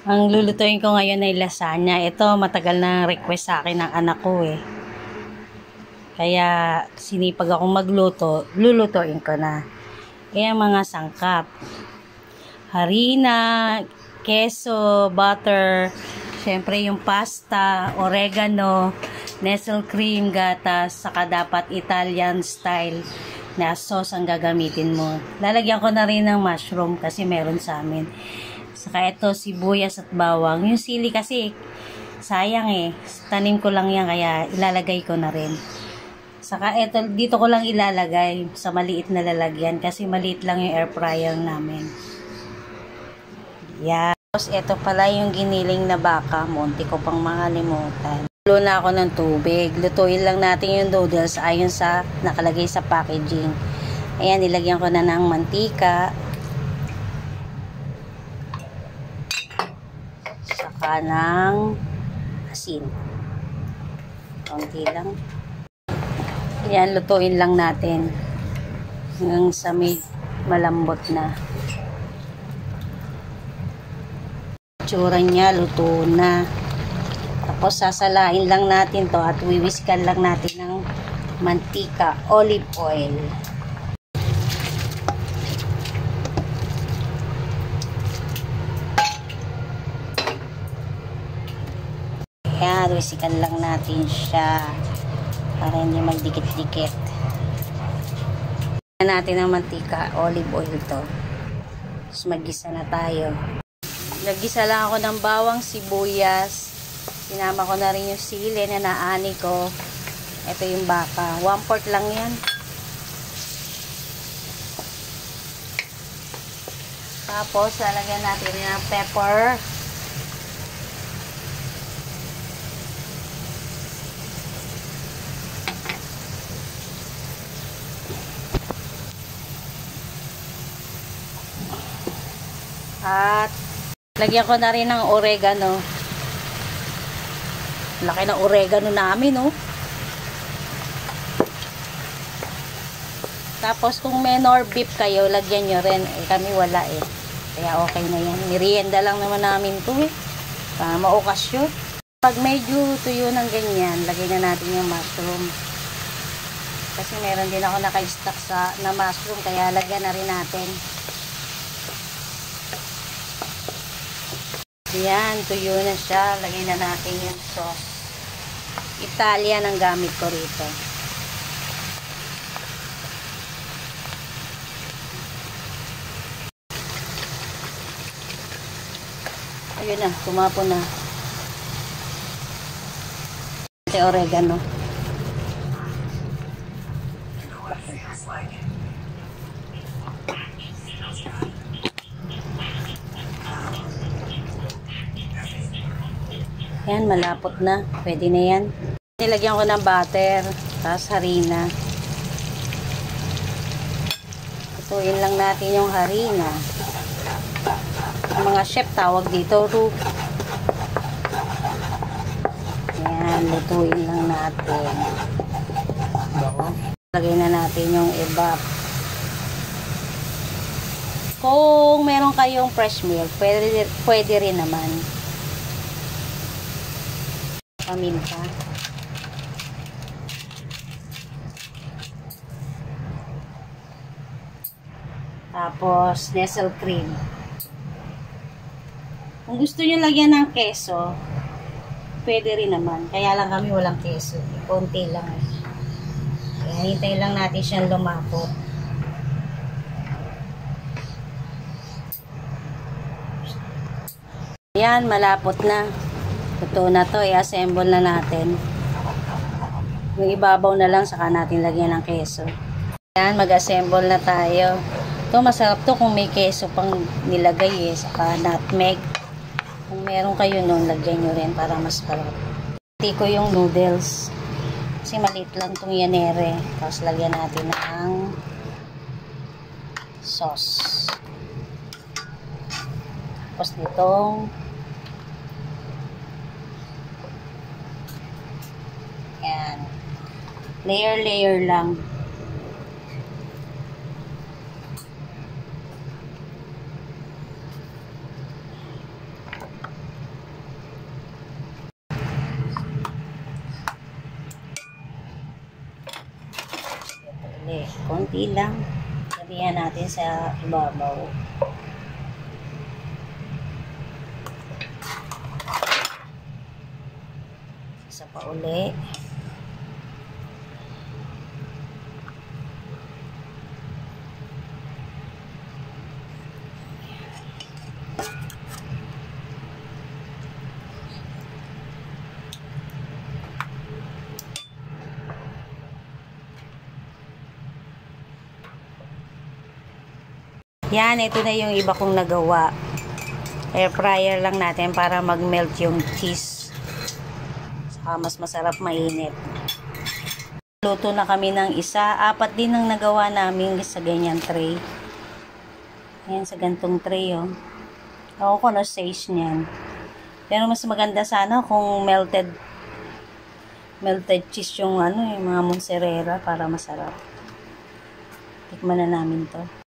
Ang lulutuin ko ngayon ay lasagna. Ito, matagal na request sa akin ng anak ko eh. Kaya, sinipag akong magluto, lulutuin ko na. Kaya mga sangkap. Harina, keso, butter, syempre yung pasta, oregano, nestle cream, gatas, saka dapat Italian style na sauce ang gagamitin mo. Lalagyan ko na rin ng mushroom kasi meron sa amin. Saka ito, sibuyas at bawang. Yung sili kasi, sayang eh. Tanim ko lang yan, kaya ilalagay ko na rin. Saka ito, dito ko lang ilalagay sa maliit na lalagyan kasi maliit lang yung air fryer namin. Yan. Tapos ito pala yung giniling na baka. Munti ko pang makalimutan. Luto na ako ng tubig. Lutuin lang natin yung noodles ayon sa nakalagay sa packaging. Ayan, nilagyan ko na ng mantika. Saka ng asin. Konti lang. Ayan, lutuin lang natin. Hanggang sa may malambot na. Tsura niya, luto na. Tapos sasalain lang natin to at wiwiskan lang natin ng mantika, olive oil. Ayan, wiwiskan lang natin siya para hindi magdikit-dikit. Ayan natin ang mantika, olive oil to. Tapos mag-gisa na tayo. Nag-gisa lang ako ng bawang, sibuyas. Sinama ko na rin yung sili na naani ko. Ito yung baka. 1/4 lang yan. Tapos, lalagyan natin ng pepper. At, lagyan ko na rin ng oregano. Laki ng oregano namin, oh. Tapos, kung menor beef kayo, lagyan nyo rin. Eh, kami wala, eh. Kaya okay na yan. Merienda lang naman namin to, eh. Para maokasyon. Pag medyo tuyo ng ganyan, lagyan na natin yung mushroom. Kasi meron din ako naka-stock na mushroom, kaya lagyan na rin natin. Yan, tuyo na siya. Lagay na natin yung sauce. Italian ang gamit ko rito. Ayun na, tumapo na. Ito oregano. Yan, malapot na. Pwede na yan. Nilagyan ko ng butter, tapos harina. Lutuin lang natin yung harina. Ang mga chef tawag dito, roux. Yan, lutuin lang natin. Lagay na natin yung evap. Kung meron kayong fresh milk, pwede rin naman. Paminta. Tapos, nestle cream. Kung gusto nyo lagyan ng keso, pwede rin naman. Kaya lang kami walang keso. Konti lang. Kaya hintay lang natin siyang lumapot. Ayan, malapot na. Ito na to, i-assemble na natin. Yung ibabaw na lang, saka natin lagyan ng keso. Ayan, mag-assemble na tayo. Ito, masarap to kung may keso pang nilagay eh, saka nutmeg. Kung meron kayo nun, lagyan nyo rin para mas sarap. Hindi ko yung noodles. Kasi maliit lang itong yanere. Tapos lagyan natin ng sauce. Tapos ditong yan. Layer lang. konti lang. Sabihan natin sa ibabaw. Isa pa uli. Yan, ito na yung iba kong nagawa. Air fryer lang natin para mag-melt yung cheese. Saka mas masarap mainit. Luto na kami ng isa. 4 din ang nagawa namin sa ganyan tray. Ayan, sa gantong tray, oh. Ako ko na size niyan. Pero mas maganda sana kung melted cheese yung yung mga mozzarella para masarap. Tikman na namin to.